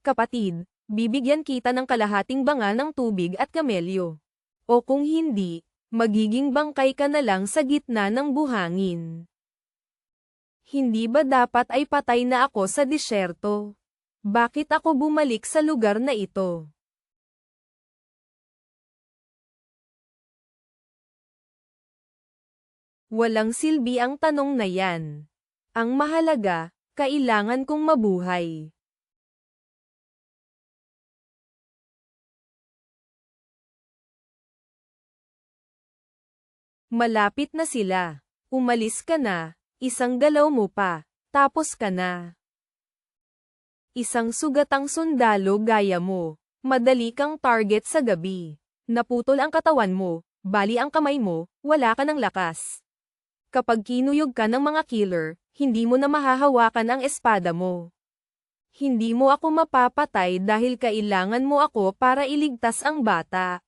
Kapatid, bibigyan kita ng kalahating banga ng tubig at kamelyo. O kung hindi, magiging bangkay ka na lang sa gitna ng buhangin. Hindi ba dapat ay patay na ako sa disyerto? Bakit ako bumalik sa lugar na ito? Walang silbi ang tanong na yan. Ang mahalaga, kailangan kong mabuhay. Malapit na sila. Umalis ka na, isang galaw mo pa, tapos ka na. Isang sugatang sundalo gaya mo, madali kang target sa gabi. Naputol ang katawan mo, bali ang kamay mo, wala ka ng lakas. Kapag kinuyog ka ng mga killer, hindi mo na mahahawakan ang espada mo. Hindi mo ako mapapatay dahil kailangan mo ako para iligtas ang bata.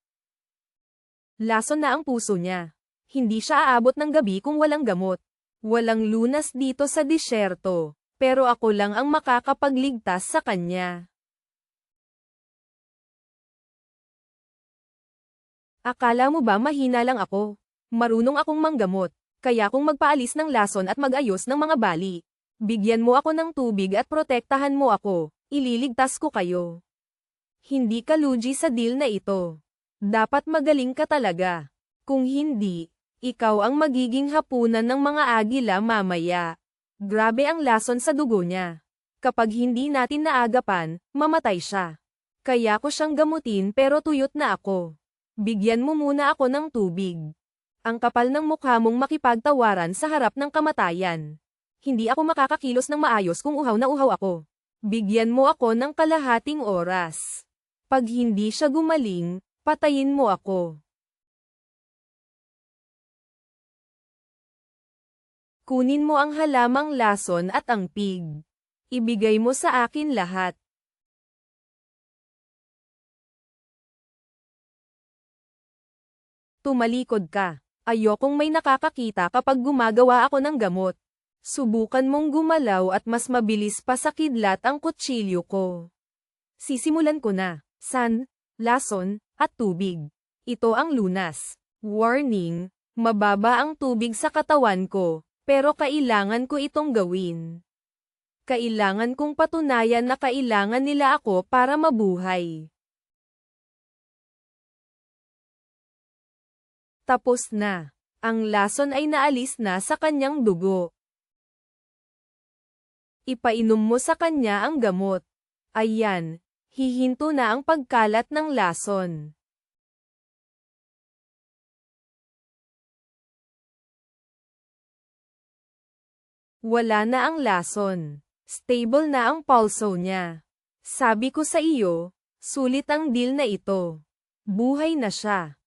Lason na ang puso niya. Hindi siya aabot ng gabi kung walang gamot. Walang lunas dito sa disyerto, pero ako lang ang makakapagligtas sa kanya. Akala mo ba mahina lang ako? Marunong akong manggamot, kaya kung magpaalis ng lason at magayos ng mga bali. Bigyan mo ako ng tubig at protektahan mo ako, ililigtas ko kayo. Hindi ka lugi sa deal na ito. Dapat magaling ka talaga. Kung hindi, ikaw ang magiging hapunan ng mga agila mamaya. Grabe ang lason sa dugo niya. Kapag hindi natin naagapan, mamatay siya. Kaya ko siyang gamutin pero tuyot na ako. Bigyan mo muna ako ng tubig. Ang kapal ng mukha mong makipagtawaran sa harap ng kamatayan. Hindi ako makakakilos ng maayos kung uhaw na uhaw ako. Bigyan mo ako ng kalahating oras. Pag hindi siya gumaling, patayin mo ako. Kunin mo ang halamang lason at ang pig. Ibigay mo sa akin lahat. Tumalikod ka. Ayokong may nakakakita kapag gumagawa ako ng gamot. Subukan mong gumalaw at mas mabilis pa sa kidlat ang kutsilyo ko. Sisimulan ko na. San, lason, at tubig. Ito ang lunas. Warning, mababa ang tubig sa katawan ko. Pero kailangan ko itong gawin. Kailangan kong patunayan na kailangan nila ako para mabuhay. Tapos na. Ang lason ay naalis na sa kanyang dugo. Ipainom mo sa kanya ang gamot. Ayan, hihinto na ang pagkalat ng lason. Wala na ang lason. Stable na ang pulso niya. Sabi ko sa iyo, sulit ang deal na ito. Buhay na siya.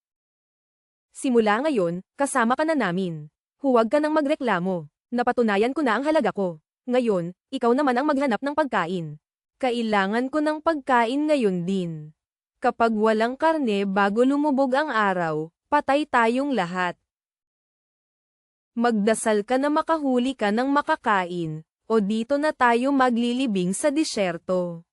Simula ngayon, kasama ka na namin. Huwag ka nang magreklamo. Napatunayan ko na ang halaga ko. Ngayon, ikaw naman ang maghanap ng pagkain. Kailangan ko ng pagkain ngayon din. Kapag walang karne bago lumubog ang araw, patay tayong lahat. Magdasal ka na makahuli ka ng makakain, o dito na tayo maglilibing sa disyerto.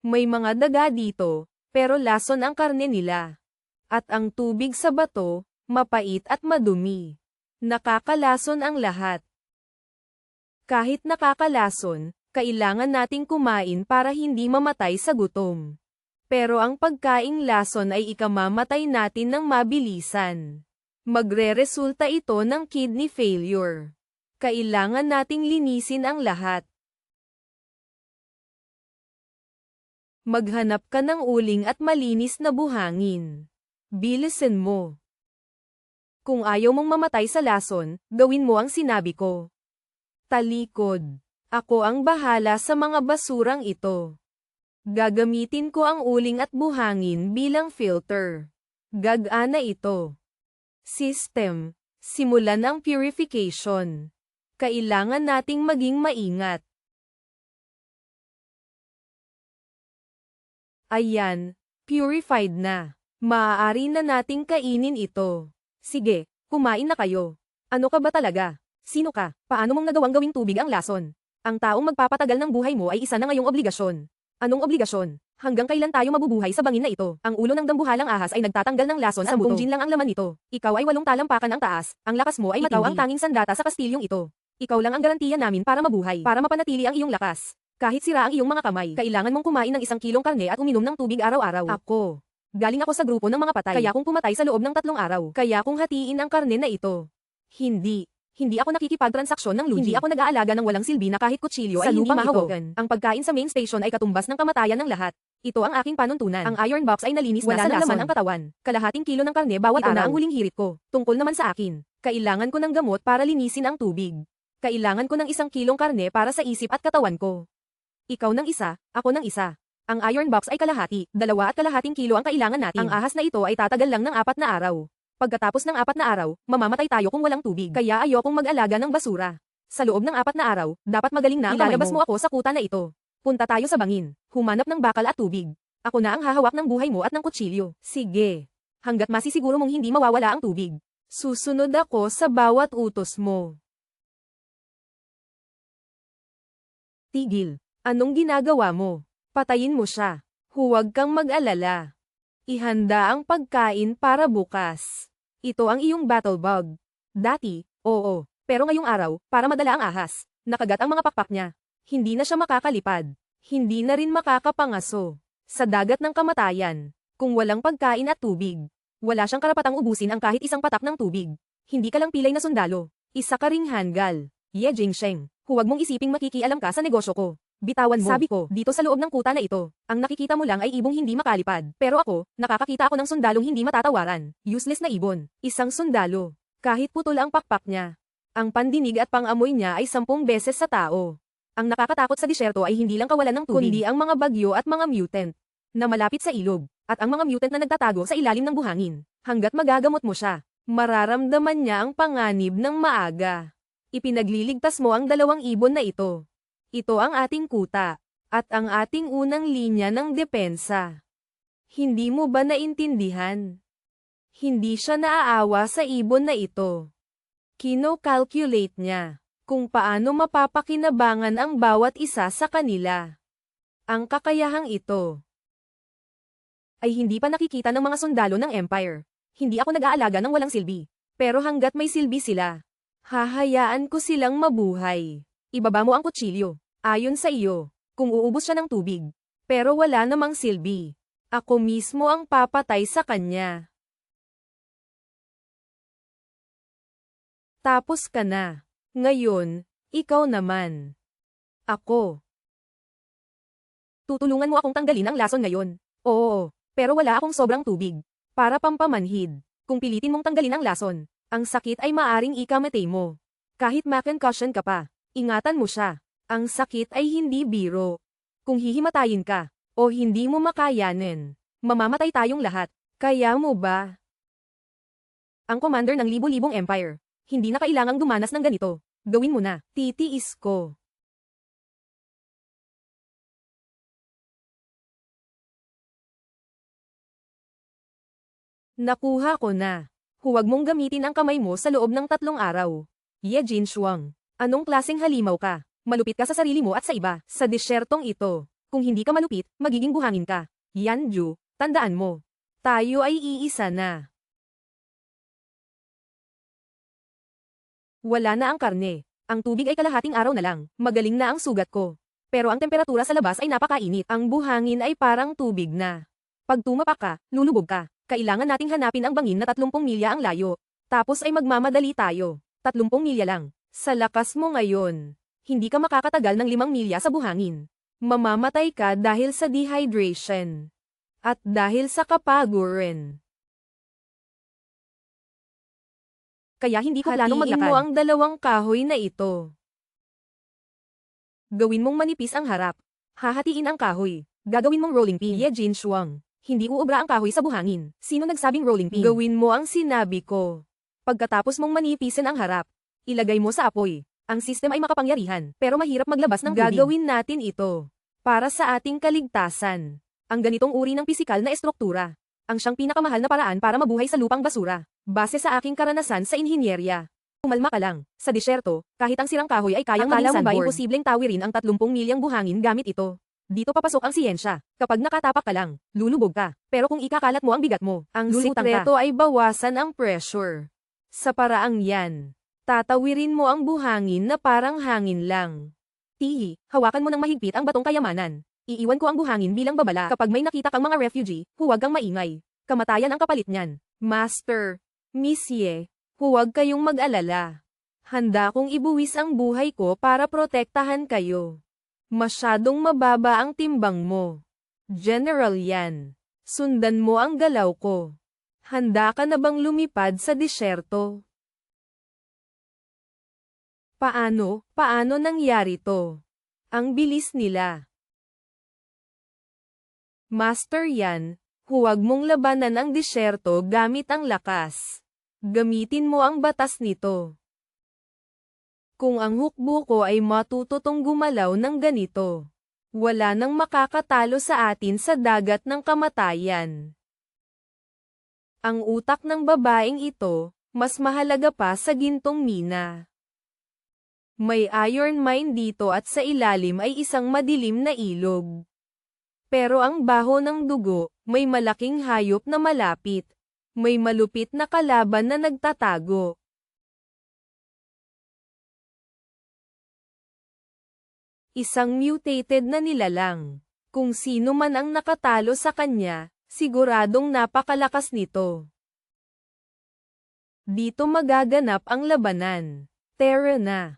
May mga daga dito, pero lason ang karne nila. At ang tubig sa bato, mapait at madumi. Nakakalason ang lahat. Kahit nakakalason, kailangan nating kumain para hindi mamatay sa gutom. Pero ang pagkaing lason ay ikamamatay natin ng mabilisan. Magre-resulta ito ng kidney failure. Kailangan nating linisin ang lahat. Maghanap ka ng uling at malinis na buhangin. Bilisan mo. Kung ayaw mong mamatay sa lason, gawin mo ang sinabi ko. Talikod. Ako ang bahala sa mga basurang ito. Gagamitin ko ang uling at buhangin bilang filter. Gagana ito. System. Simulan ang purification. Kailangan nating maging maingat. Ayan, purified na. Maaari na nating kainin ito. Sige, kumain na kayo. Ano ka ba talaga? Sino ka? Paano mong nagawang gawing tubig ang lason? Ang taong magpapatagal ng buhay mo ay isa na ngayong obligasyon. Anong obligasyon? Hanggang kailan tayo mabubuhay sa bangin na ito? Ang ulo ng dambuhalang ahas ay nagtatanggal ng lason at buto. 10 gin lang ang laman nito. Ikaw ay 8 talampakan ang taas. Ang lakas mo ay matindi. Ikaw ang tanging sandata sa kastilyong ito. Ikaw lang ang garantiya namin para mabuhay. Para mapanatili ang iyong lakas. Kahit sira ang iyong mga kamay, kailangan mong kumain ng 1 kilong karne at uminom ng tubig araw-araw. Ako. Galing ako sa grupo ng mga patay. Kaya kung pumatay sa loob ng 3 araw. Kaya kung hatiin ang karne na ito. Hindi ako nakikipagtransaksyon ng lugi. Hindi ako nag-aalaga ng walang silbi na kahit kutsilyo ay hindi mahawagan. Ang pagkain sa main station ay katumbas ng kamatayan ng lahat. Ito ang aking panuntunan. Ang iron box ay nalinis na sa laman ang katawan. Kalahating kilo ng karne bawat araw. Ito na ang huling hirit ko. Tungkol naman sa akin. Kailangan ko ng gamot para linisin ang tubig. Kailangan ko ng 1 kilong karne para sa isip at katawan ko. Ikaw ng isa, ako ng isa. Ang iron box ay kalahati, 2.5 kilo ang kailangan natin. Ang ahas na ito ay tatagal lang ng 4 na araw. Pagkatapos ng 4 na araw, mamamatay tayo kung walang tubig. Kaya ayokong mag-alaga ng basura. Sa loob ng 4 na araw, dapat magaling na ang ilalabas mo ako sa kuta na ito. Punta tayo sa bangin. Humanap ng bakal at tubig. Ako na ang hahawak ng buhay mo at ng kutsilyo. Sige. Hanggat masisiguro mong hindi mawawala ang tubig. Susunod ako sa bawat utos mo. Tigil. Anong ginagawa mo? Patayin mo siya. Huwag kang mag-alala. Ihanda ang pagkain para bukas. Ito ang iyong battle bug. Dati, oo. Pero ngayong araw, para madala ang ahas, nakagat ang mga pakpak niya. Hindi na siya makakalipad. Hindi na rin makakapangaso. Sa dagat ng kamatayan, kung walang pagkain at tubig, wala siyang karapatang ubusin ang kahit isang patak ng tubig. Hindi ka lang pilay na sundalo. Isa ka ring hanggal. Ye Jingsheng, huwag mong isiping makikialam ka sa negosyo ko. Bitawan mo. Sabi ko, dito sa loob ng kuta na ito, ang nakikita mo lang ay ibong hindi makalipad. Pero ako, nakakakita ako ng sundalong hindi matatawaran. Useless na ibon. Isang sundalo. Kahit putol ang pakpak niya. Ang pandinig at pangamoy niya ay 10 beses sa tao. Ang nakakatakot sa disyerto ay hindi lang kawalan ng tubig, kundi ang mga bagyo at mga mutant na malapit sa ilog, at ang mga mutant na nagtatago sa ilalim ng buhangin. Hanggat magagamot mo siya, mararamdaman niya ang panganib ng maaga. Ipinagliligtas mo ang 2 ibon na ito. Ito ang ating kuta, at ang ating unang linya ng depensa. Hindi mo ba naintindihan? Hindi siya naaawa sa ibon na ito. Kino-calculate niya kung paano mapapakinabangan ang bawat isa sa kanila. Ang kakayahang ito ay hindi pa nakikita ng mga sundalo ng Empire. Hindi ako nag-aalaga ng walang silbi. Pero hanggat may silbi sila, hahayaan ko silang mabuhay. Ibaba mo ang kutsilyo. Ayon sa iyo, kung uubos siya ng tubig, pero wala namang silbi, ako mismo ang papatay sa kanya. Tapos ka na. Ngayon, ikaw naman. Ako. Tutulungan mo akong tanggalin ang lason ngayon. Oo, pero wala akong sobrang tubig. Para pampamanhid. Kung pilitin mong tanggalin ang lason, ang sakit ay maaring ikamatay mo. Kahit ma-concussion ka pa, ingatan mo siya. Ang sakit ay hindi biro. Kung hihimatayin ka, o hindi mo makayanin, mamamatay tayong lahat. Kaya mo ba? Ang commander ng libo-libong empire. Hindi na kailangang dumanas ng ganito. Gawin mo na. Titiis ko. Nakuha ko na. Huwag mong gamitin ang kamay mo sa loob ng 3 araw. Ye Jin Shuang. Anong klaseng halimaw ka? Malupit ka sa sarili mo at sa iba. Sa disyertong ito, kung hindi ka malupit, magiging buhangin ka. Yan Ju, tandaan mo. Tayo ay iisa na. Wala na ang karne. Ang tubig ay kalahating araw na lang. Magaling na ang sugat ko. Pero ang temperatura sa labas ay napakainit. Ang buhangin ay parang tubig na. Pag tumapak ka, lulubog ka. Kailangan nating hanapin ang bangin na 30 milya ang layo. Tapos ay magmamadali tayo. 30 milya lang. Sa lakas mo ngayon, hindi ka makakatagal ng 5 milya sa buhangin. Mamamatay ka dahil sa dehydration. At dahil sa kapaguran. Kaya hindi ko planong maglakad. Hatiin mo ang 2 kahoy na ito. Gawin mong manipis ang harap. Hahatiin ang kahoy. Gagawin mong rolling pin. Ye Jin Shuang. Hindi uubra ang kahoy sa buhangin. Sino nagsabing rolling pin? Gawin mo ang sinabi ko. Pagkatapos mong manipisin ang harap, ilagay mo sa apoy. Ang system ay makapangyarihan, pero mahirap maglabas ng tubig. Gagawin natin ito para sa ating kaligtasan. Ang ganitong uri ng pisikal na estruktura, ang siyang pinakamahal na paraan para mabuhay sa lupang basura, base sa aking karanasan sa inhinyerya. Umalma ka lang. Sa disyerto, kahit ang sirang kahoy ay kayang maging sandborn. Akala mo ba imposibleng tawirin ang 30 milyang buhangin gamit ito? Dito papasok ang siyensya. Kapag nakatapak ka lang, lulubog ka. Pero kung ikakalat mo ang bigat mo, ang sikreto ay bawasan ang pressure. Sa paraang yan, tatawirin mo ang buhangin na parang hangin lang. Tihi, hawakan mo ng mahigpit ang batong kayamanan. Iiwan ko ang buhangin bilang babala. Kapag may nakita kang mga refugee, huwag kang maingay. Kamatayan ang kapalit niyan. Master, Misye, huwag kayong mag-alala. Handa kong ibuwis ang buhay ko para protektahan kayo. Masyadong mababa ang timbang mo. General yan. Sundan mo ang galaw ko. Handa ka na bang lumipad sa disyerto? Paano nangyari to? Ang bilis nila. Master yan, huwag mong labanan ang disyerto gamit ang lakas. Gamitin mo ang batas nito. Kung ang hukbo ko ay matututong gumalaw ng ganito, wala nang makakatalo sa atin sa dagat ng kamatayan. Ang utak ng babaeng ito, mas mahalaga pa sa gintong mina. May iron mine dito at sa ilalim ay isang madilim na ilog. Pero ang baho ng dugo, may malaking hayop na malapit. May malupit na kalaban na nagtatago. Isang mutated na nilalang. Kung sino man ang nakatalo sa kanya, siguradong napakalakas nito. Dito magaganap ang labanan. Terra na.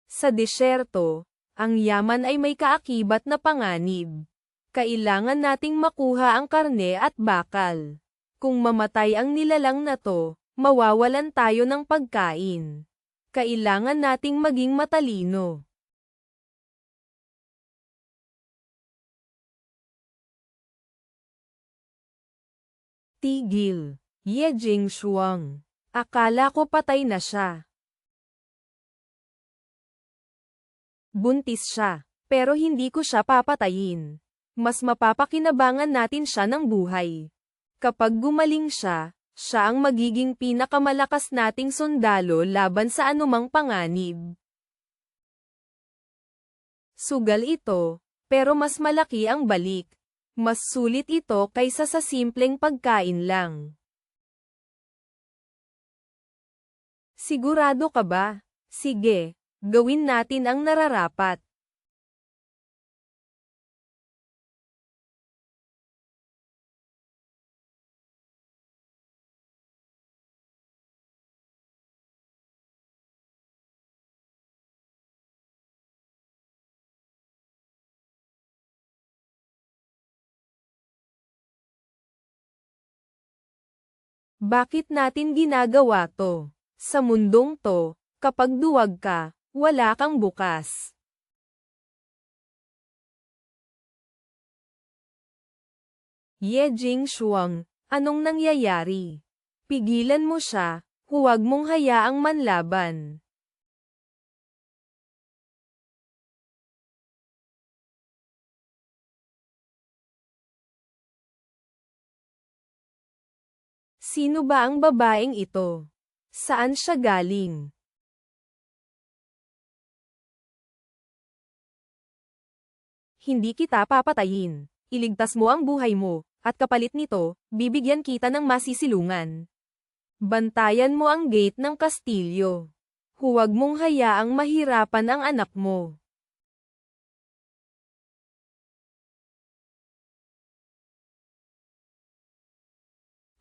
Sa disyerto, ang yaman ay may kaakibat na panganib. Kailangan nating makuha ang karne at bakal. Kung mamatay ang nilalang na to, mawawalan tayo ng pagkain. Kailangan nating maging matalino. Tigil. Ye Jingshuang. Akala ko patay na siya. Buntis siya, pero hindi ko siya papatayin. Mas mapapakinabangan natin siya ng buhay. Kapag gumaling siya, siya ang magiging pinakamalakas nating sundalo laban sa anumang panganib. Sugal ito, pero mas malaki ang balik. Mas sulit ito kaysa sa simpleng pagkain lang. Sigurado ka ba? Sige, gawin natin ang nararapat. Bakit natin ginagawa to? Sa mundong to, kapag duwag ka, wala kang bukas. Ye Jingshuang, anong nangyayari? Pigilan mo siya, huwag mong hayaang manlaban. Sino ba ang babaeng ito? Saan siya galing? Hindi kita papatayin. Iligtas mo ang buhay mo, at kapalit nito, bibigyan kita ng masisilungan. Bantayan mo ang gate ng kastilyo. Huwag mong hayaang mahirapan ang anak mo.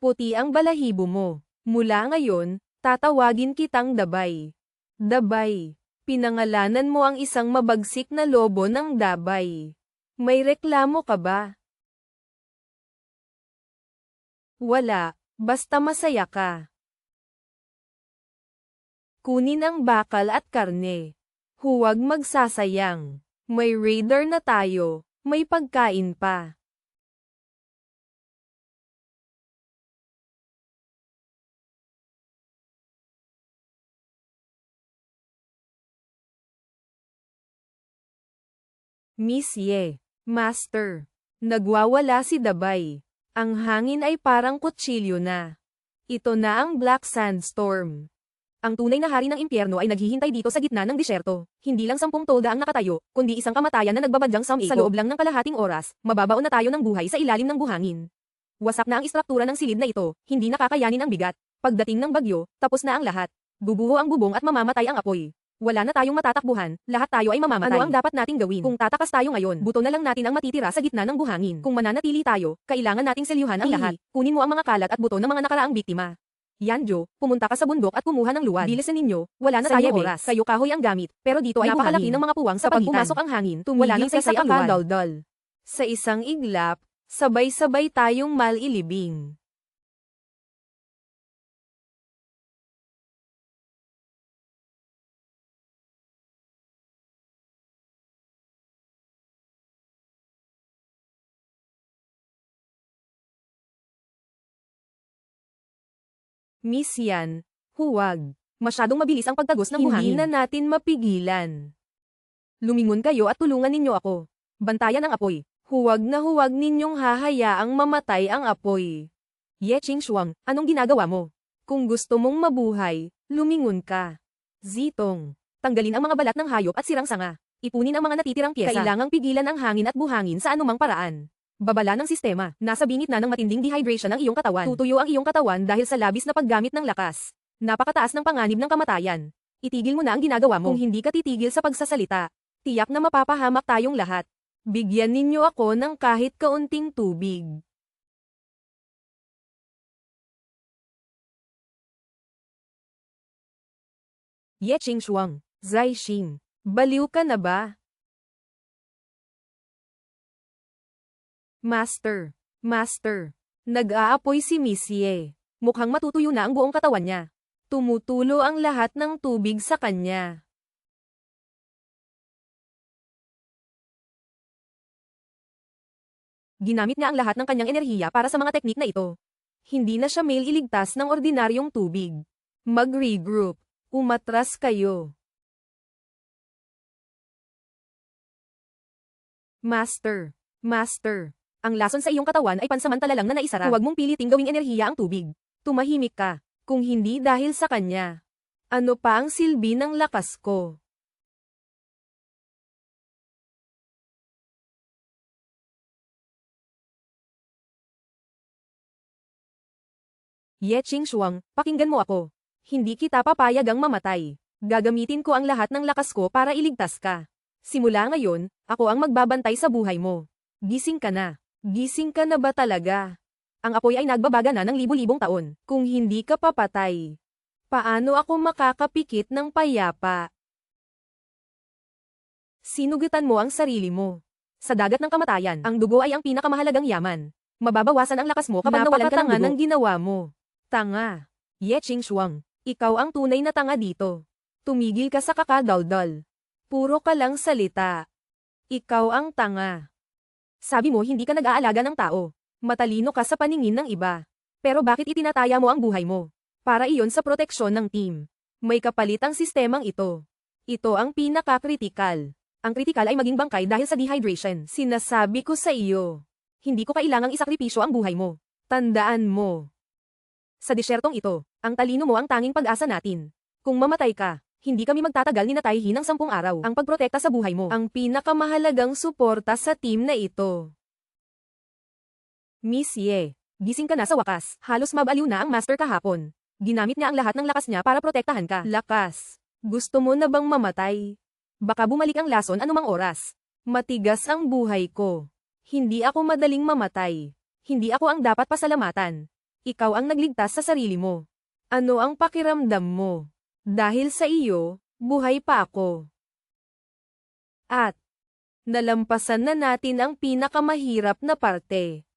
Puti ang balahibo mo. Mula ngayon, tatawagin kitang Dabay. Dabay. Pinangalanan mo ang isang mabagsik na lobo ng Dabay. May reklamo ka ba? Wala, basta masaya ka. Kunin ang bakal at karne. Huwag magsasayang. May raider na tayo, may pagkain pa. Miss Ye, Master. Nagwawala si Dabay. Ang hangin ay parang kutsilyo na. Ito na ang Black Sandstorm. Ang tunay na hari ng impyerno ay naghihintay dito sa gitna ng disyerto. Hindi lang 10 tolda ang nakatayo, kundi isang kamatayan na nagbabadyang sa loob lang ng kalahating oras, mababaon na tayo ng buhay sa ilalim ng buhangin. Wasak na ang istruktura ng silid na ito, hindi nakakayanin ang bigat. Pagdating ng bagyo, tapos na ang lahat. Bubuho ang bubong at mamamatay ang apoy. Wala na tayong matatakbuhan, lahat tayo ay mamamatay. Ano ang dapat nating gawin? Kung tatakas tayo ngayon, buto na lang natin ang matitira sa gitna ng buhangin. Kung mananatili tayo, kailangan nating selyuhan ang lahat. Kunin mo ang mga kalat at buto ng mga nakaraang biktima. Yanjo, pumunta ka sa bundok at kumuha ng luwad. Bilisan ninyo, wala na tayong oras. Kayo kahoy ang gamit, pero dito ay napakalaki ng mga puwang sa pag pumasok ang hangin, wala nang saysay ang luwad. Sa isang iglap, sabay-sabay tayong malilibing. Miss Yan, huwag. Masyadong mabilis ang pagtagos ng buhangin. Hindi na natin mapigilan. Lumingon kayo at tulungan ninyo ako. Bantayan ang apoy. Huwag na huwag ninyong hahayaang mamatay ang apoy. Ye Qingxuang, anong ginagawa mo? Kung gusto mong mabuhay, lumingon ka. Zitong, tanggalin ang mga balat ng hayop at sirang sanga. Ipunin ang mga natitirang pyesa. Kailangang pigilan ang hangin at buhangin sa anumang paraan. Babala ng sistema. Nasa bingit na ng matinding dehydration ang iyong katawan. Tutuyo ang iyong katawan dahil sa labis na paggamit ng lakas. Napakataas ng panganib ng kamatayan. Itigil mo na ang ginagawa mo. Kung hindi ka titigil sa pagsasalita, tiyak na mapapahamak tayong lahat. Bigyan ninyo ako ng kahit kaunting tubig. Ye Qingxuang, Zai Xing, baliw ka na ba? Master, nag-aapoy si Miss Ye. Mukhang matutuyo na ang buong katawan niya. Tumutulo ang lahat ng tubig sa kanya. Ginamit niya ang lahat ng kanyang enerhiya para sa mga teknik na ito. Hindi na siya mailigtas ng ordinaryong tubig. Mag-regroup. Umatras kayo. Master, ang lason sa iyong katawan ay pansamantala lang na naisara. Huwag mong piliting gawing enerhiya ang tubig. Tumahimik ka, kung hindi dahil sa kanya. Ano pa ang silbi ng lakas ko? Ye Qingxuang, pakinggan mo ako. Hindi kita papayagang mamatay. Gagamitin ko ang lahat ng lakas ko para iligtas ka. Simula ngayon, ako ang magbabantay sa buhay mo. Gising ka na. Gising ka na ba talaga? Ang apoy ay nagbabaga na ng libu-libong taon. Kung hindi ka papatay, paano ako makakapikit ng payapa? Sinugutan mo ang sarili mo. Sa dagat ng kamatayan, ang dugo ay ang pinakamahalagang yaman. Mababawasan ang lakas mo kapag nawalan ka ng dugo. Ng ginawa mo. Tanga. Ye Qingxuang, ikaw ang tunay na tanga dito. Tumigil ka sa kakadaldal. Puro ka lang salita. Ikaw ang tanga. Sabi mo hindi ka nag-aalaga ng tao. Matalino ka sa paningin ng iba. Pero bakit itinataya mo ang buhay mo? Para iyon sa proteksyon ng team. May kapalit ang sistemang ito. Ito ang pinaka-kritikal. Ang kritikal ay maging bangkay dahil sa dehydration. Sinasabi ko sa iyo. Hindi ko kailangang isakripisyo ang buhay mo. Tandaan mo. Sa disyertong ito, ang talino mo ang tanging pag-asa natin. Kung mamatay ka, hindi kami magtatagal ni Natayhi ng 10 araw. Ang pagprotekta sa buhay mo, ang pinakamahalagang suporta sa team na ito. Miss Ye, gising ka na sa wakas. Halos mabaliw na ang master kahapon. Ginamit niya ang lahat ng lakas niya para protektahan ka. Lakas. Gusto mo na bang mamatay? Baka bumalik ang lason anumang oras. Matigas ang buhay ko. Hindi ako madaling mamatay. Hindi ako ang dapat pasalamatan. Ikaw ang nagligtas sa sarili mo. Ano ang pakiramdam mo? Dahil sa iyo, buhay pa ako. At, nalampasan na natin ang pinakamahirap na parte.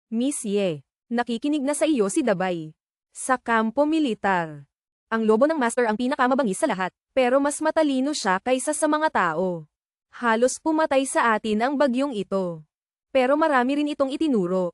Miss Ye, nakikinig na sa iyo si Dabay. Sa kampo militar. Ang lobo ng master ang pinakamabangis sa lahat, pero mas matalino siya kaysa sa mga tao. Halos pumatay sa atin ang bagyong ito. Pero marami rin itong itinuro.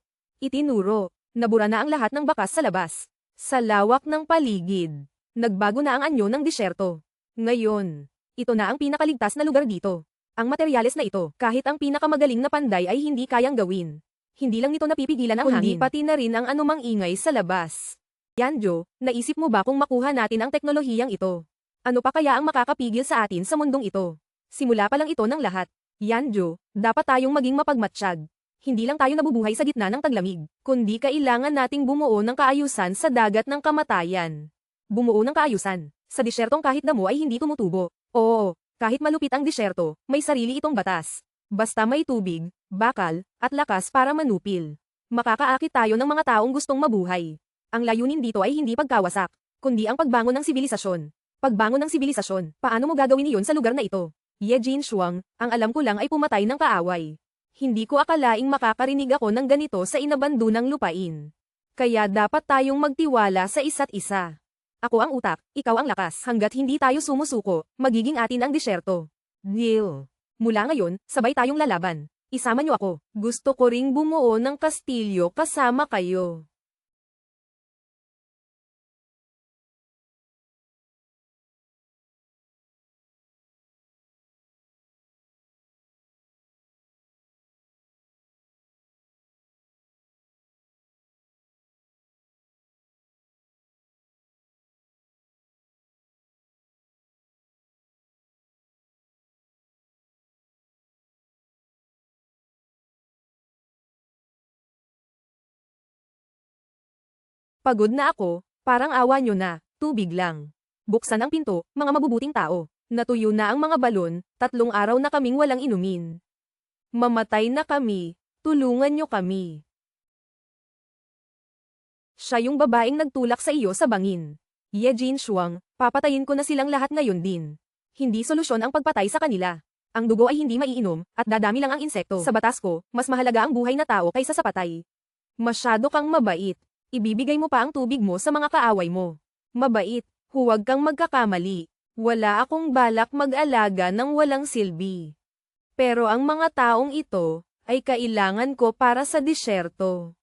Nabura na ang lahat ng bakas sa labas. Sa lawak ng paligid, nagbago na ang anyo ng disyerto. Ngayon, ito na ang pinakaligtas na lugar dito. Ang materyales na ito, kahit ang pinakamagaling na panday ay hindi kayang gawin. Hindi lang nito napipigilan ang hangin, kundi pati na rin ang anumang ingay sa labas. Yanjo, naisip mo ba kung makuha natin ang teknolohiyang ito? Ano pa kaya ang makakapigil sa atin sa mundong ito? Simula pa lang ito ng lahat. Yanjo, dapat tayong maging mapagmatsyag. Hindi lang tayo nabubuhay sa gitna ng taglamig, kundi kailangan nating bumuo ng kaayusan sa dagat ng kamatayan. Bumuo ng kaayusan. Sa disyertong kahit damo ay hindi tumutubo. Oo, kahit malupit ang disyerto, may sarili itong batas. Basta may tubig, bakal, at lakas para manupil. Makakaakit tayo ng mga taong gustong mabuhay. Ang layunin dito ay hindi pagkawasak, kundi ang pagbangon ng sibilisasyon. Pagbangon ng sibilisasyon, paano mo gagawin iyon sa lugar na ito? Ye Jinshuang, ang alam ko lang ay pumatay ng kaaway. Hindi ko akalaing makakarinig ako ng ganito sa inabandunang lupain. Kaya dapat tayong magtiwala sa isa't isa. Ako ang utak, ikaw ang lakas. Hanggat hindi tayo sumusuko, magiging atin ang disyerto. Deal. Mula ngayon, sabay tayong lalaban. Isama niyo ako. Gusto ko ring bumuo ng kastilyo kasama kayo. Pagod na ako, parang awa nyo na, tubig lang. Buksan ang pinto, mga mabubuting tao. Natuyo na ang mga balon, 3 araw na kaming walang inumin. Mamatay na kami, tulungan nyo kami. Siya yung babaeng nagtulak sa iyo sa bangin. Ye Jinshuang, papatayin ko na silang lahat ngayon din. Hindi solusyon ang pagpatay sa kanila. Ang dugo ay hindi maiinom, at dadami lang ang insekto. Sa batas ko, mas mahalaga ang buhay na tao kaysa sa patay. Masyado kang mabait. Ibibigay mo pa ang tubig mo sa mga kaaway mo. Mabait, huwag kang magkakamali. Wala akong balak mag-alaga ng walang silbi. Pero ang mga taong ito, ay kailangan ko para sa disyerto.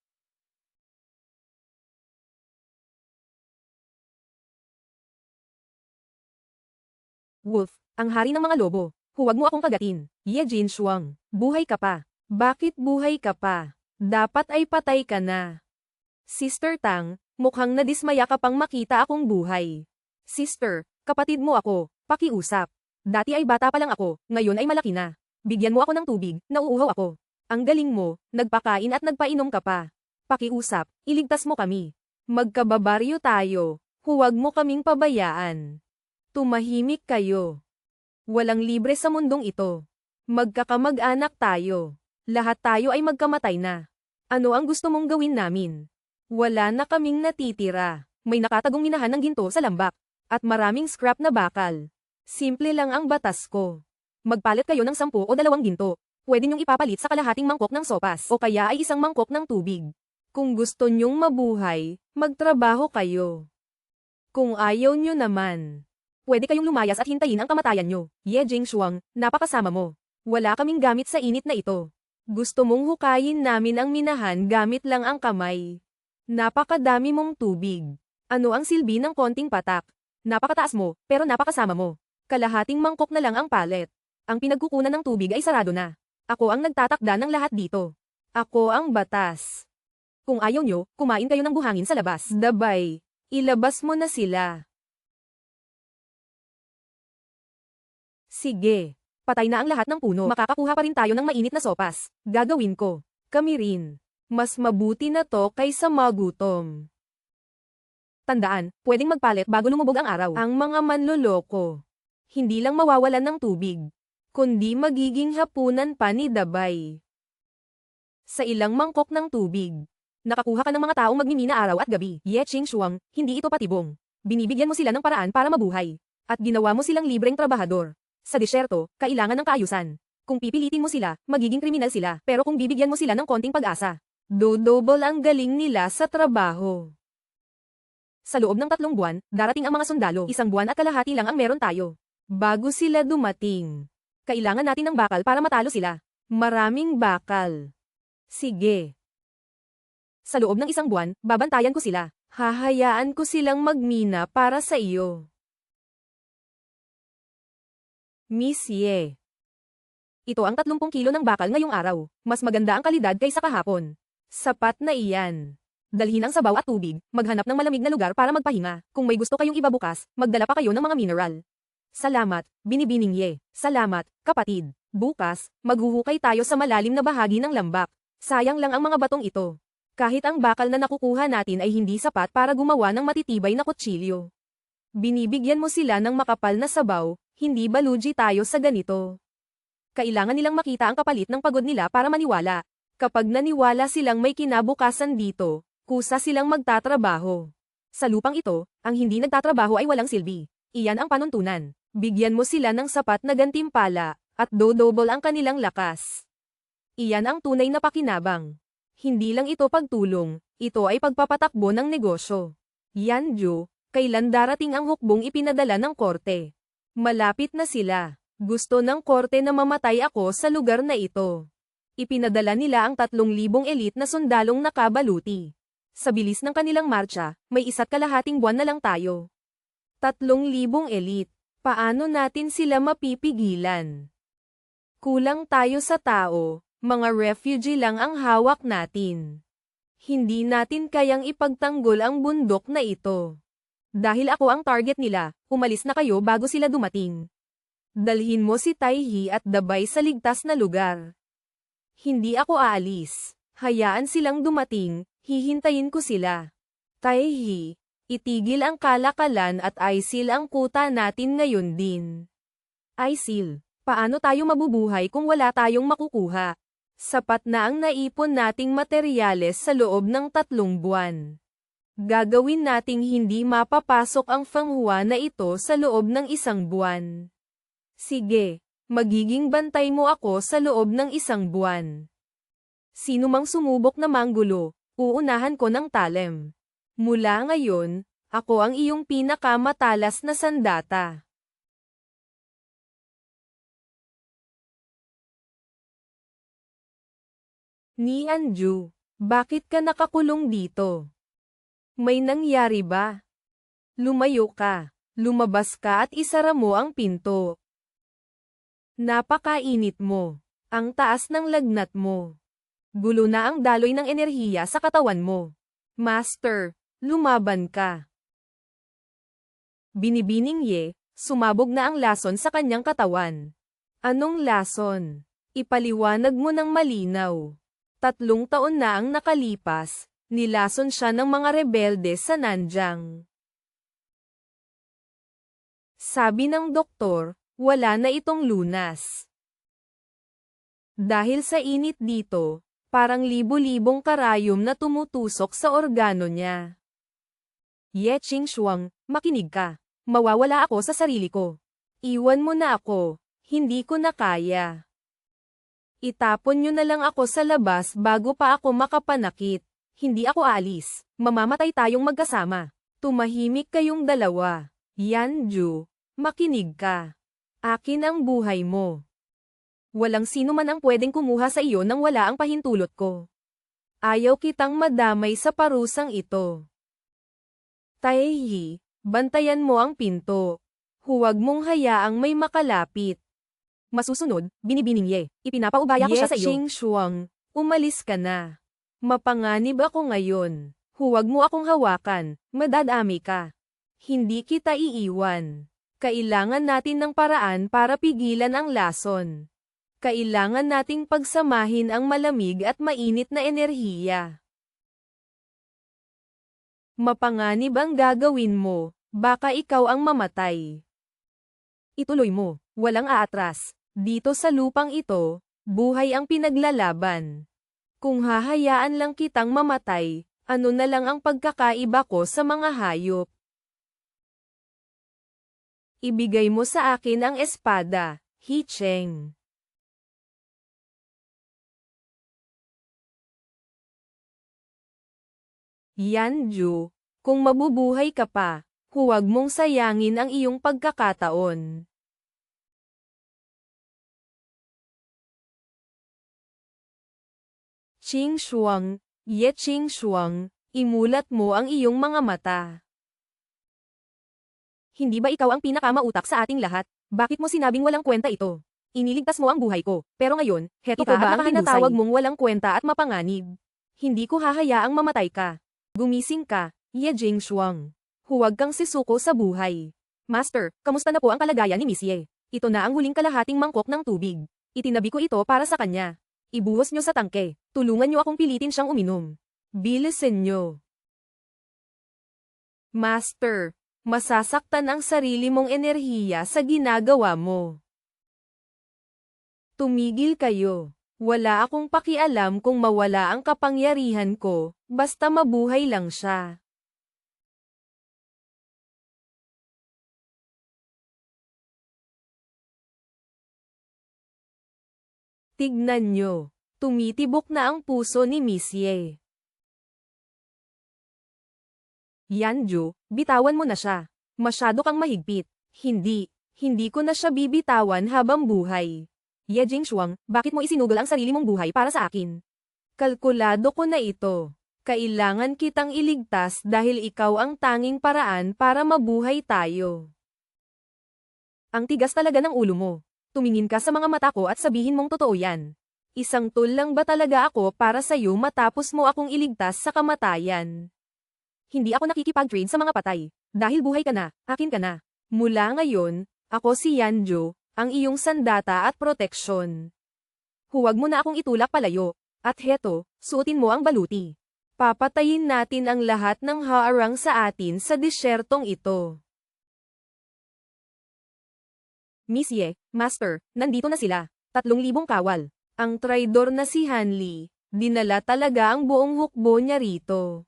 Wolf, ang hari ng mga lobo. Huwag mo akong kagatin. Ye Jinshuang, buhay ka pa. Bakit buhay ka pa? Dapat ay patay ka na. Sister Tang, mukhang nadismaya ka pang makita akong buhay. Sister, kapatid mo ako, pakiusap. Dati ay bata pa lang ako, ngayon ay malaki na. Bigyan mo ako ng tubig, nauuhaw ako. Ang galing mo, nagpakain at nagpainom ka pa. Pakiusap, iligtas mo kami. Magkababaryo tayo, huwag mo kaming pabayaan. Tumahimik kayo. Walang libre sa mundong ito. Magkakamag-anak tayo. Lahat tayo ay magkamatay na. Ano ang gusto mong gawin namin? Wala na kaming natitira. May nakatagong minahan ng ginto sa lambak. At maraming scrap na bakal. Simple lang ang batas ko. Magpalit kayo ng 10 o 2 ginto. Pwede niyong ipapalit sa kalahating mangkok ng sopas o kaya ay isang mangkok ng tubig. Kung gusto niyong mabuhay, magtrabaho kayo. Kung ayaw niyo naman, pwede kayong lumayas at hintayin ang kamatayan niyo. Ye Jinshuang, napakasama mo. Wala kaming gamit sa init na ito. Gusto mong hukayin namin ang minahan gamit lang ang kamay. Napakadami mong tubig. Ano ang silbi ng konting patak? Napakataas mo, pero napakasama mo. Kalahating mangkok na lang ang palet. Ang pinagkukunan ng tubig ay sarado na. Ako ang nagtatakda ng lahat dito. Ako ang batas. Kung ayaw nyo, kumain kayo ng buhangin sa labas. Dabay, ilabas mo na sila. Sige. Patay na ang lahat ng puno. Makakakuha pa rin tayo ng mainit na sopas. Gagawin ko. Kami rin. Mas mabuti na to kaysa magutom. Tandaan, pwedeng magpalit bago lumubog ang araw. Ang mga manloloko. Hindi lang mawawalan ng tubig, kundi magiging hapunan pa ni Dabay. Sa ilang mangkok ng tubig, nakakuha ka ng mga taong magmimina araw at gabi. Ye Jinshuang, hindi ito patibong. Binibigyan mo sila ng paraan para mabuhay. At ginawa mo silang libreng trabahador. Sa disyerto, kailangan ng kaayusan. Kung pipilitin mo sila, magiging kriminal sila. Pero kung bibigyan mo sila ng konting pag-asa, double ang galing nila sa trabaho. Sa loob ng 3 buwan, darating ang mga sundalo. 1 buwan at kalahati lang ang meron tayo. Bago sila dumating, kailangan natin ng bakal para matalo sila. Maraming bakal. Sige. Sa loob ng 1 buwan, babantayan ko sila. Hahayaan ko silang magmina para sa iyo. Miss Ye. Ito ang 30 kilo ng bakal ngayong araw. Mas maganda ang kalidad kaysa kahapon. Sapat na iyan. Dalhin ang sabaw at tubig, maghanap ng malamig na lugar para magpahinga. Kung may gusto kayong ibabukas, magdala pa kayo ng mga mineral. Salamat, Binibining Ye. Salamat, kapatid. Bukas, maghuhukay tayo sa malalim na bahagi ng lambak. Sayang lang ang mga batong ito. Kahit ang bakal na nakukuha natin ay hindi sapat para gumawa ng matitibay na kutsilyo. Binibigyan mo sila ng makapal na sabaw, hindi baluji tayo sa ganito. Kailangan nilang makita ang kapalit ng pagod nila para maniwala. Kapag naniwala silang may kinabukasan dito, kusa silang magtatrabaho. Sa lupang ito, ang hindi nagtatrabaho ay walang silbi. Iyan ang panuntunan. Bigyan mo sila ng sapat na gantimpala, at double ang kanilang lakas. Iyan ang tunay na pakinabang. Hindi lang ito pagtulong, ito ay pagpapatakbo ng negosyo. Yanju, kailan darating ang hukbong ipinadala ng korte? Malapit na sila. Gusto ng korte na mamatay ako sa lugar na ito. Ipinadala nila ang 3,000 elite na sundalong nakabaluti. Sa bilis ng kanilang marcha, may 1.5 buwan na lang tayo. 3,000 elite. Paano natin sila mapipigilan? Kulang tayo sa tao, mga refugee lang ang hawak natin. Hindi natin kayang ipagtanggol ang bundok na ito. Dahil ako ang target nila, umalis na kayo bago sila dumating. Dalhin mo si Taihi at Dabay sa ligtas na lugar. Hindi ako aalis. Hayaan silang dumating, hihintayin ko sila. Taihi, itigil ang kalakalan at Aisil ang kuta natin ngayon din. Aisil. Paano tayo mabubuhay kung wala tayong makukuha? Sapat na ang naipon nating materyales sa loob ng 3 buwan. Gagawin nating hindi mapapasok ang fanghua na ito sa loob ng 1 buwan. Sige, magiging bantay mo ako sa loob ng 1 buwan. Sino mang sumubok na manggulo, uunahan ko ng talem. Mula ngayon, ako ang iyong pinakamatalas na sandata. Ni Anju, bakit ka nakakulong dito? May nangyari ba? Lumayo ka, lumabas ka at isara mo ang pinto. Napakainit mo, ang taas ng lagnat mo. Gulo na ang daloy ng enerhiya sa katawan mo. Master, lumaban ka. Binibining Ye, sumabog na ang lason sa kanyang katawan. Anong lason? Ipaliwanag mo ng malinaw. 3 taon na ang nakalipas, nilason siya ng mga rebelde sa Nanjang. Sabi ng doktor, wala na itong lunas. Dahil sa init dito, parang libo-libong karayom na tumutusok sa organo niya. Ye Qingshuang, makinig ka. Mawawala ako sa sarili ko. Iwan mo na ako, hindi ko na kaya. Itapon nyo na lang ako sa labas bago pa ako makapanakit. Hindi ako aalis. Mamamatay tayong magkasama. Tumahimik kayong dalawa. Yanju, makinig ka. Akin ang buhay mo. Walang sino man ang pwedeng kumuha sa iyo nang wala ang pahintulot ko. Ayaw kitang madamay sa parusang ito. Taehi, bantayan mo ang pinto. Huwag mong hayaang may makalapit. Masusunod, Binibining Ye, ipinapaubaya ko siya sa iyo. Ye Qingshuang, umalis ka na. Mapanganib ako ngayon. Huwag mo akong hawakan, madadami ka. Hindi kita iiwan. Kailangan natin ng paraan para pigilan ang lason. Kailangan nating pagsamahin ang malamig at mainit na enerhiya. Mapanganib ang gagawin mo, baka ikaw ang mamatay. Ituloy mo, walang aatras. Dito sa lupang ito, buhay ang pinaglalaban. Kung hahayaan lang kitang mamatay, ano na lang ang pagkakaiba ko sa mga hayop? Ibigay mo sa akin ang espada, He Cheng. Yanju, kung mabubuhay ka pa, huwag mong sayangin ang iyong pagkakataon. Qingshuang, Ye Qingshuang, imulat mo ang iyong mga mata. Hindi ba ikaw ang pinakamautak sa ating lahat? Bakit mo sinabing walang kwenta ito? Iniligtas mo ang buhay ko, pero ngayon, heto ka at tinatawag mong walang kwenta at mapanganib. Hindi ko hahayaang mamatay ka. Gumising ka, Ye Jingshuang. Huwag kang sisuko sa buhay. Master, kamusta na po ang kalagayan ni Miss Ye? Ito na ang huling kalahating mangkok ng tubig. Itinabi ko ito para sa kanya. Ibuhos nyo sa tangke. Tulungan nyo akong pilitin siyang uminom. Bilisin nyo. Master, masasaktan ang sarili mong enerhiya sa ginagawa mo. Tumigil kayo. Wala akong pakialam kung mawala ang kapangyarihan ko, basta mabuhay lang siya. Tignan nyo. Tumitibok na ang puso ni Miss Ye. Yanju, bitawan mo na siya. Masyado kang mahigpit. Hindi ko na siya bibitawan habang buhay. Ye Jingshuang, bakit mo isinugol ang sarili mong buhay para sa akin? Kalkulado ko na ito. Kailangan kitang iligtas dahil ikaw ang tanging paraan para mabuhay tayo. Ang tigas talaga ng ulo mo. Tumingin ka sa mga mata ko at sabihin mong totoo yan. Isang tool lang ba talaga ako para sa'yo matapos mo akong iligtas sa kamatayan? Hindi ako nakikipag-trade sa mga patay. Dahil buhay ka na, akin ka na. Mula ngayon, ako si Yanju, ang iyong sandata at proteksyon. Huwag mo na akong itulak palayo. At heto, suotin mo ang baluti. Papatayin natin ang lahat ng haarang sa atin sa disyertong ito. Miss Ye, Master, nandito na sila. 3,000 kawal. Ang traidor na si Hanli, dinala talaga ang buong hukbo niya rito.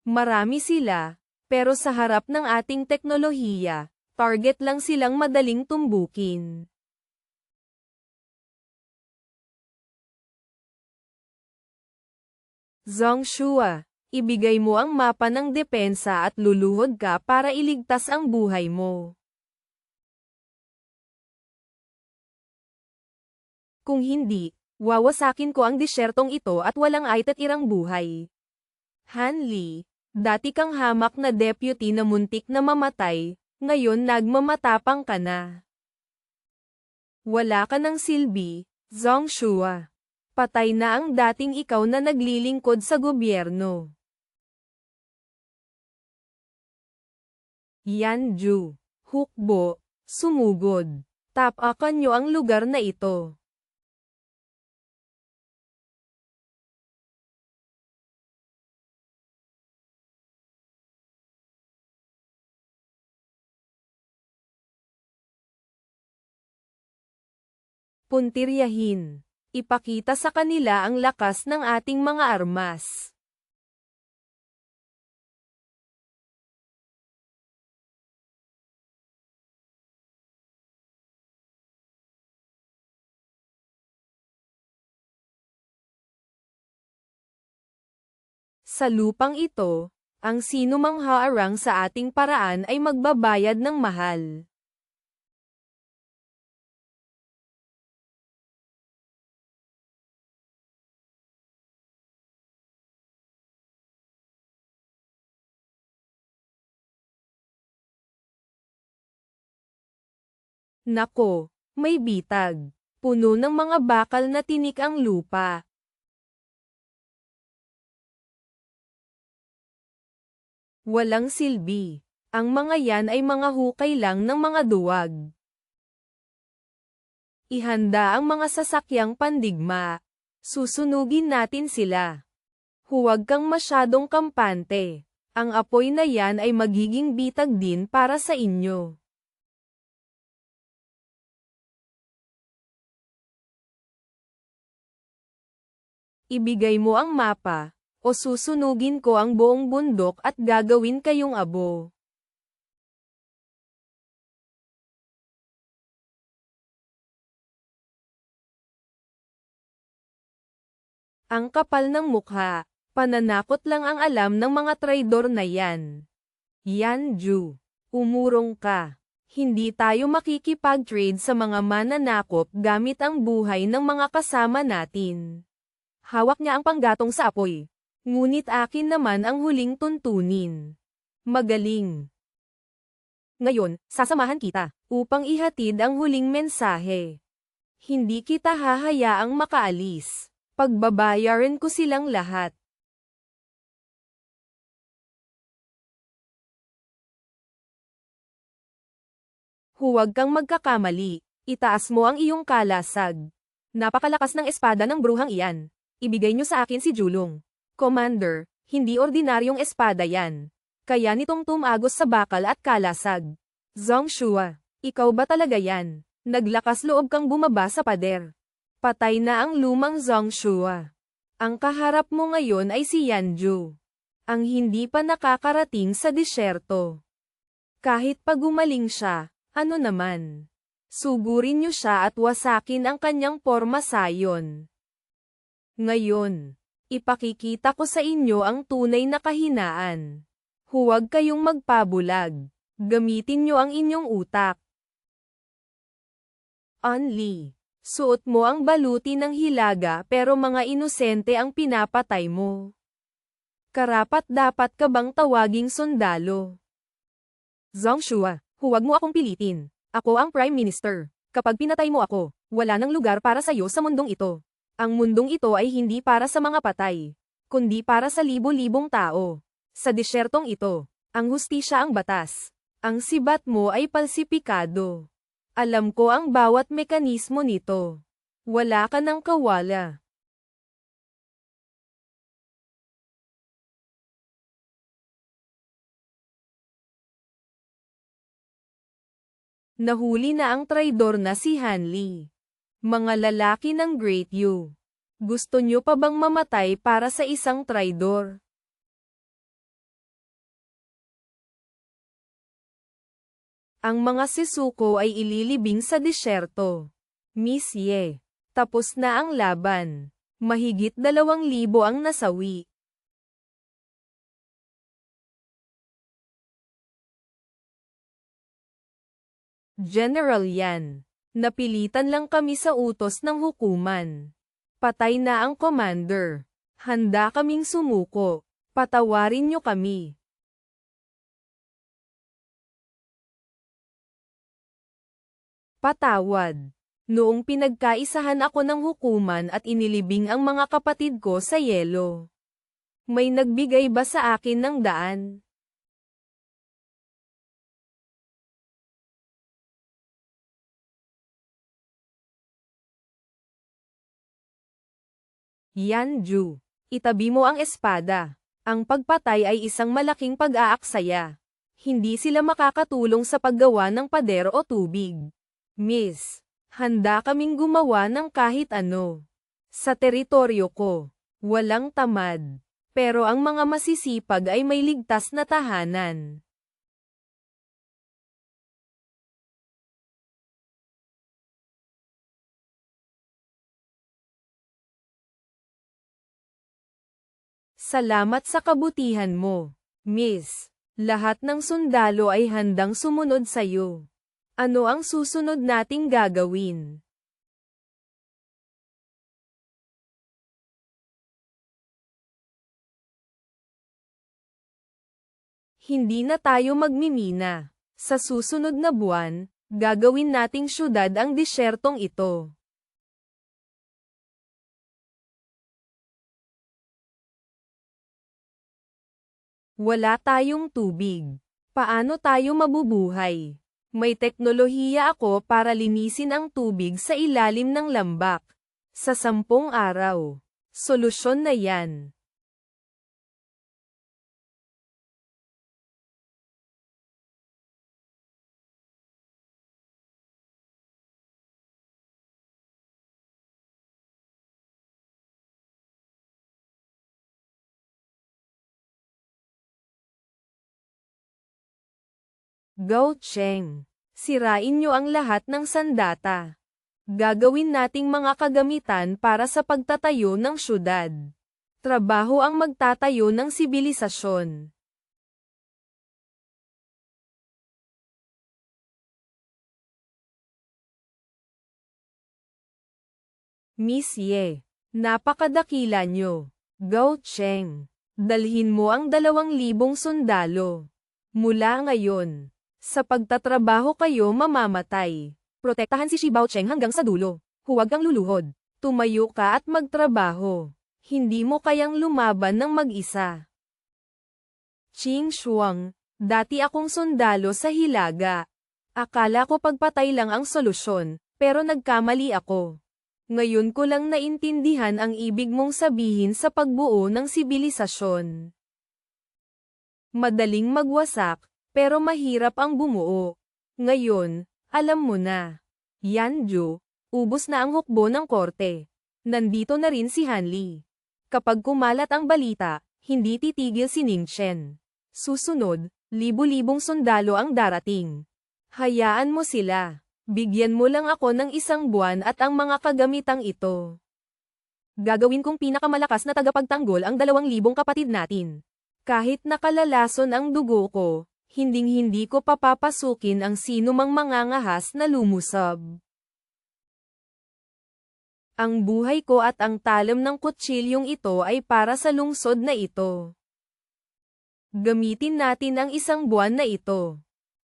Marami sila, pero sa harap ng ating teknolohiya, target lang silang madaling tumbukin. Zhongshua, ibigay mo ang mapa ng depensa at luluhod ka para iligtas ang buhay mo. Kung hindi, wawasakin ko ang disyertong ito at walang aitat-irang buhay. Hanli, dati kang hamak na deputy na muntik na mamatay, ngayon nagmamatapang ka na. Wala ka ng silbi, Zhongshua. Patay na ang dating ikaw na naglilingkod sa gobyerno. Yanju, hukbo, sumugod. Tapakan nyo ang lugar na ito. Puntiryahin. Ipakita sa kanila ang lakas ng ating mga armas. Sa lupang ito, ang sinumang haarang sa ating paraan ay magbabayad ng mahal. Nako, may bitag. Puno ng mga bakal na tinik ang lupa. Walang silbi. Ang mga yan ay mga hukay lang ng mga duwag. Ihanda ang mga sasakyang pandigma. Susunugin natin sila. Huwag kang masyadong kampante. Ang apoy na yan ay magiging bitag din para sa inyo. Ibigay mo ang mapa, o susunugin ko ang buong bundok at gagawin kayong abo. Ang kapal ng mukha, pananakot lang ang alam ng mga traidor na yan. Yanju, umurong ka. Hindi tayo makikipag-trade sa mga mananakop gamit ang buhay ng mga kasama natin. Hawak niya ang panggatong sa apoy. Ngunit akin naman ang huling tuntunin. Magaling. Ngayon, sasamahan kita, upang ihatid ang huling mensahe. Hindi kita hahayaang makaalis. Pagbabayaran ko silang lahat. Huwag kang magkakamali. Itaas mo ang iyong kalasag. Napakalakas ng espada ng bruhang iyan. Ibigay niyo sa akin si Julong. Commander, hindi ordinaryong espada yan. Kaya nitong tumagos sa bakal at kalasag. Zhong Shua, ikaw ba talaga yan? Naglakas loob kang bumaba sa pader. Patay na ang lumang Zhong Shua. Ang kaharap mo ngayon ay si Yanju. Ang hindi pa nakakarating sa disyerto. Kahit pag gumaling siya, ano naman? Sugurin niyo siya at wasakin ang kanyang porma sayon. Ngayon, ipakikita ko sa inyo ang tunay na kahinaan. Huwag kayong magpabulag. Gamitin niyo ang inyong utak. Only. Suot mo ang baluti ng hilaga pero mga inosente ang pinapatay mo. Karapat-dapat ka bang tawaging sundalo? Zhong Shua, huwag mo akong pilitin. Ako ang Prime Minister. Kapag pinatay mo ako, wala nang lugar para sa iyo sa mundong ito. Ang mundong ito ay hindi para sa mga patay, kundi para sa libo-libong tao. Sa disyertong ito, ang hustisya ang batas. Ang sibat mo ay palsipikado. Alam ko ang bawat mekanismo nito. Wala ka ng kawala. Nahuli na ang traidor na si Hanli. Mga lalaki ng Great Yu. Gusto nyo pa bang mamatay para sa isang traidor? Ang mga Sisuko ay ililibing sa disyerto. Miss Ye. Tapos na ang laban. Mahigit 2,000 ang nasawi. General yan. Napilitan lang kami sa utos ng hukuman. Patay na ang commander. Handa kaming sumuko. Patawarin niyo kami. Patawad. Noong pinagkaisahan ako ng hukuman at inilibing ang mga kapatid ko sa yelo. May nagbigay ba sa akin ng daan? Yanju, itabi mo ang espada. Ang pagpatay ay isang malaking pag-aaksaya. Hindi sila makakatulong sa paggawa ng pader o tubig. Miss, handa kaming gumawa ng kahit ano. Sa teritoryo ko, walang tamad. Pero ang mga masisipag ay may ligtas na tahanan. Salamat sa kabutihan mo, Miss. Lahat ng sundalo ay handang sumunod sa'yo. Ano ang susunod nating gagawin? Hindi na tayo magmimina. Sa susunod na buwan, gagawin nating syudad ang disyertong ito. Wala tayong tubig. Paano tayo mabubuhay? May teknolohiya ako para linisin ang tubig sa ilalim ng lambak. Sa 10 araw. Solusyon na yan. Go Cheng. Sirain niyo ang lahat ng sandata. Gagawin nating mga kagamitan para sa pagtatayo ng syudad. Trabaho ang magtatayo ng sibilisasyon. Miss Ye, napakadakila nyo. Go Cheng. Dalhin mo ang 2,000 sundalo. Mula ngayon, sa pagtatrabaho kayo mamamatay. Protektahan si Shibao Cheng hanggang sa dulo. Huwag kang luluhod. Tumayo ka at magtrabaho. Hindi mo kayang lumaban ng mag-isa. Qing Shuang, dati akong sundalo sa Hilaga. Akala ko pagpatay lang ang solusyon, pero nagkamali ako. Ngayon ko lang naintindihan ang ibig mong sabihin sa pagbuo ng sibilisasyon. Madaling magwasak, pero mahirap ang bumuo. Ngayon, alam mo na. Yanju, ubos na ang hukbo ng korte. Nandito na rin si Hanli. Kapag kumalat ang balita, hindi titigil si Ning Chen. Susunod, libu-libong sundalo ang darating. Hayaan mo sila. Bigyan mo lang ako ng 1 buwan at ang mga kagamitang ito. Gagawin kong pinakamalakas na tagapagtanggol ang 2,000 kapatid natin. Kahit nakalalason ang dugo ko, hinding-hindi ko papapasukin ang sinumang mangangahas na lumusab. Ang buhay ko at ang talam ng kutsilyong ito ay para sa lungsod na ito. Gamitin natin ang 1 buwan na ito.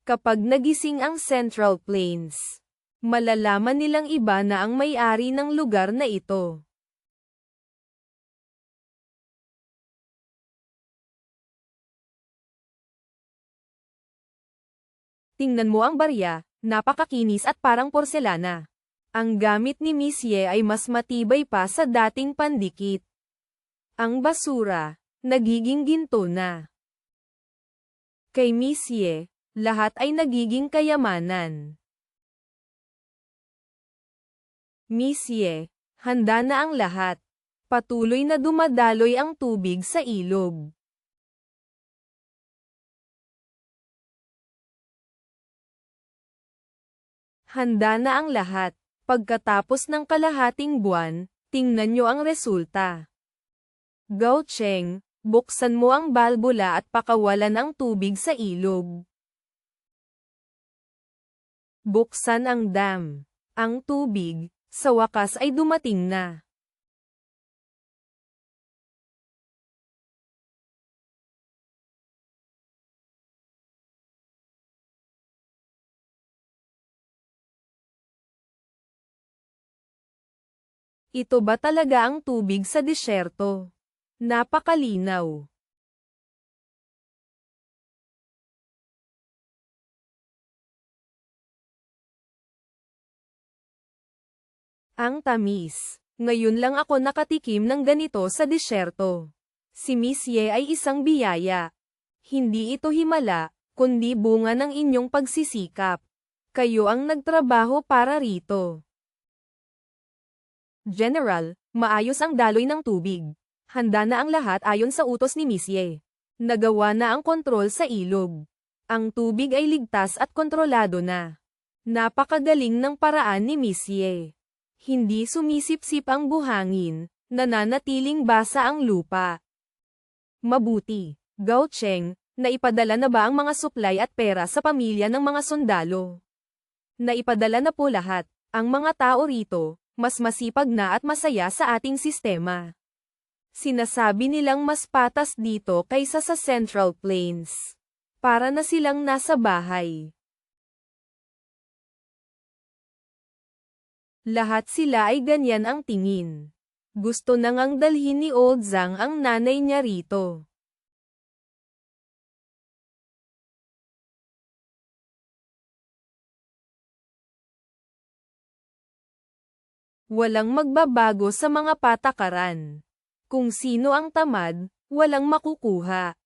Kapag nagising ang Central Plains, malalaman nilang iba na ang may-ari ng lugar na ito. Tingnan mo ang barya, napakakinis at parang porselana. Ang gamit ni Miss Ye ay mas matibay pa sa dating pandikit. Ang basura, nagiging ginto na. Kay Miss Ye, lahat ay nagiging kayamanan. Miss Ye, handa na ang lahat. Patuloy na dumadaloy ang tubig sa ilog. Handa na ang lahat. Pagkatapos ng kalahating buwan, tingnan nyo ang resulta. Gao Cheng, buksan mo ang balbula at pakawalan ang tubig sa ilog. Buksan ang dam. Ang tubig, sa wakas ay dumating na. Ito ba talaga ang tubig sa disyerto? Napakalinaw. Ang tamis. Ngayon lang ako nakatikim ng ganito sa disyerto. Si Miss Ye ay isang biyaya. Hindi ito himala, kundi bunga ng inyong pagsisikap. Kayo ang nagtrabaho para rito. General, maayos ang daloy ng tubig. Handa na ang lahat ayon sa utos ni Miss Ye. Nagawa na ang kontrol sa ilog. Ang tubig ay ligtas at kontrolado na. Napakagaling ng paraan ni Miss Ye. Hindi sumisip-sip ang buhangin, nananatiling basa ang lupa. Mabuti, Gao Cheng, naipadala na ba ang mga suplay at pera sa pamilya ng mga sundalo? Naipadala na po lahat. Ang mga tao rito, mas masipag na at masaya sa ating sistema. Sinasabi nilang mas patas dito kaysa sa Central Plains. Para na silang nasa bahay. Lahat sila ay ganyan ang tingin. Gusto na ngang dalhin ni Old Zhang ang nanay niya rito. Walang magbabago sa mga patakaran. Kung sino ang tamad, walang makukuha.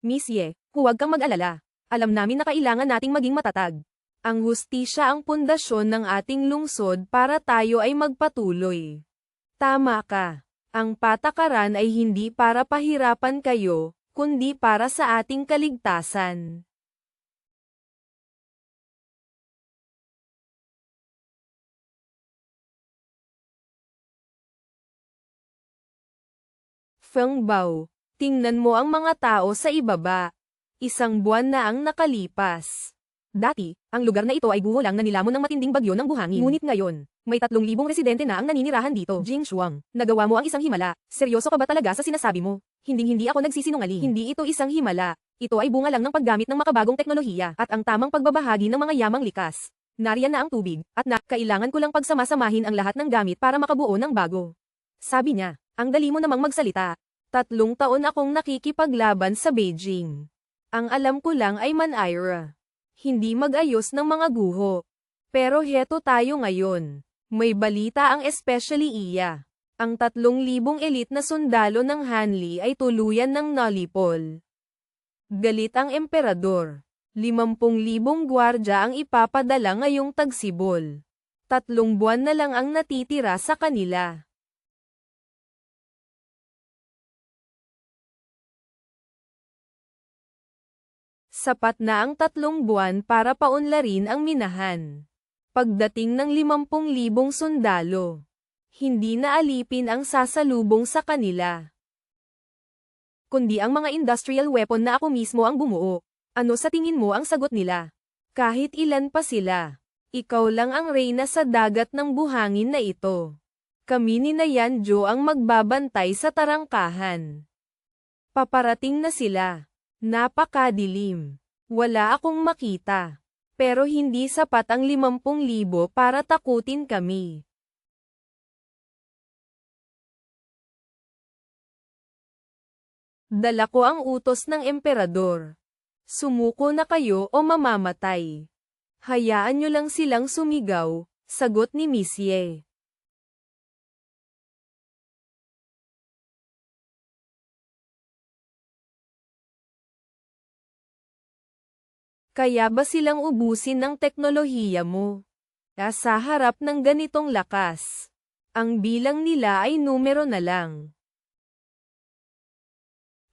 Miss Ye, huwag kang mag-alala. Alam namin na kailangan nating maging matatag. Ang hustisya ang pundasyon ng ating lungsod para tayo ay magpatuloy. Tama ka. Ang patakaran ay hindi para pahirapan kayo, kundi para sa ating kaligtasan. Feng Bao, tingnan mo ang mga tao sa ibaba. 1 buwan na ang nakalipas. Dati, ang lugar na ito ay buho lang na nilamon ng matinding bagyo ng buhangin. Ngunit ngayon, may 3,000 residente na ang naninirahan dito. Jing Shuang, nagawa mo ang isang himala. Seryoso ka ba talaga sa sinasabi mo? Hinding-hindi ako nagsisinungaling. Hindi ito isang himala. Ito ay bunga lang ng paggamit ng makabagong teknolohiya at ang tamang pagbabahagi ng mga yamang likas. Nariyan na ang tubig, at kailangan ko lang pagsamasamahin ang lahat ng gamit para makabuo ng bago. Sabi niya, ang dali mo namang magsalita. 3 taon akong nakikipaglaban sa Beijing. Ang alam ko lang ay Manaira. Hindi mag-ayos ng mga guho. Pero heto tayo ngayon. May balita ang especially iya. Ang 3,000 elite na sundalo ng Hanli ay tuluyan ng nalipol. Galit ang emperador. 50,000 gwardya ang ipapadala ngayong tagsibol. 3 buwan na lang ang natitira sa kanila. Sapat na ang 3 buwan para paunlarin ang minahan. Pagdating ng 50,000 sundalo, hindi na alipin ang sasalubong sa kanila, kundi ang mga industrial weapon na ako mismo ang bumuo. Ano sa tingin mo ang sagot nila? Kahit ilan pa sila, ikaw lang ang reyna sa dagat ng buhangin na ito. Kami ni Nayanjo ang magbabantay sa tarangkahan. Paparating na sila. Napakadilim. Wala akong makita. Pero hindi sapat ang 50,000 para takutin kami. Dala ko ang utos ng emperador. Sumuko na kayo o mamamatay. Hayaan nyo lang silang sumigaw, sagot ni Misye. Kaya ba silang ubusin ng teknolohiya mo? Sa harap ng ganitong lakas, ang bilang nila ay numero na lang.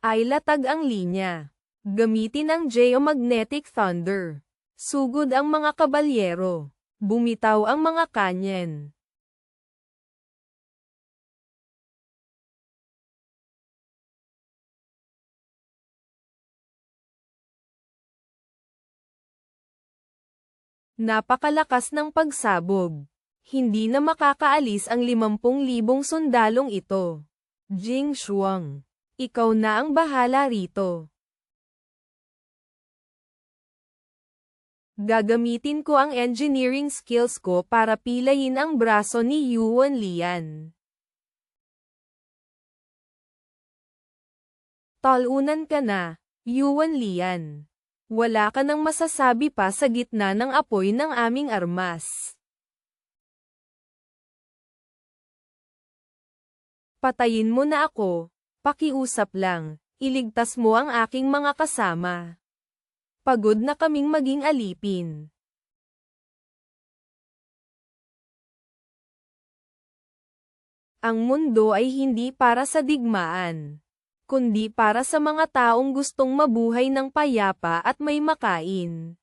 Ay latag ang linya. Gamitin ang geomagnetic thunder. Sugod ang mga kabalyero. Bumitaw ang mga kanyen. Napakalakas ng pagsabog. Hindi na makakaalis ang 50,000 sundalong ito. Jing Shuang, ikaw na ang bahala rito. Gagamitin ko ang engineering skills ko para pilayin ang braso ni Yuan Lian. Talunan ka na, Yuan Lian. Wala ka nang masasabi pa sa gitna ng apoy ng aming armas. Patayin mo na ako, pakiusap lang, iligtas mo ang aking mga kasama. Pagod na kaming maging alipin. Ang mundo ay hindi para sa digmaan, kundi para sa mga taong gustong mabuhay ng payapa at may makain.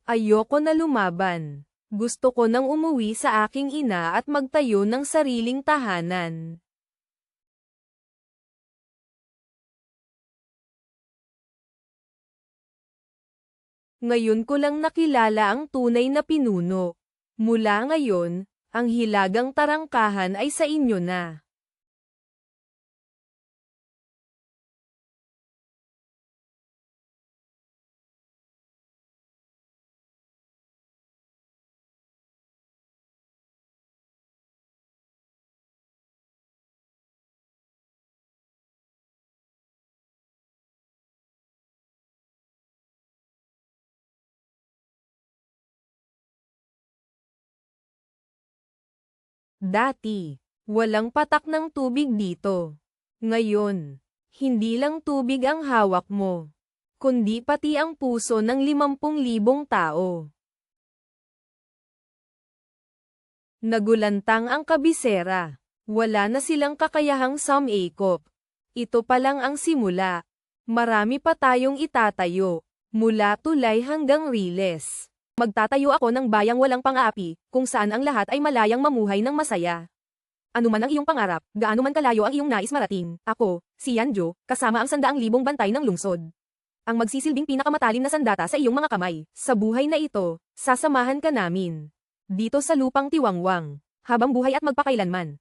Ayoko na lumaban. Gusto ko nang umuwi sa aking ina at magtayo ng sariling tahanan. Ngayon ko lang nakilala ang tunay na pinuno. Mula ngayon, ang hilagang tarangkahan ay sa inyo na. Dati, walang patak ng tubig dito. Ngayon, hindi lang tubig ang hawak mo, kundi pati ang puso ng 50,000 tao. Nagulantang ang kabisera. Wala na silang kakayahang sumikop. Ito pa lang ang simula. Marami pa tayong itatayo, mula tulay hanggang riles. Magtatayo ako ng bayang walang pang-aapi, kung saan ang lahat ay malayang mamuhay ng masaya. Ano man ang iyong pangarap, gaano man kalayo ang iyong nais marating, ako, si Yanjo, kasama ang 100,000 bantay ng lungsod. Ang magsisilbing pinakamatalim na sandata sa iyong mga kamay. Sa buhay na ito, sasamahan ka namin. Dito sa lupang Tiwangwang. Habang buhay at magpakailanman.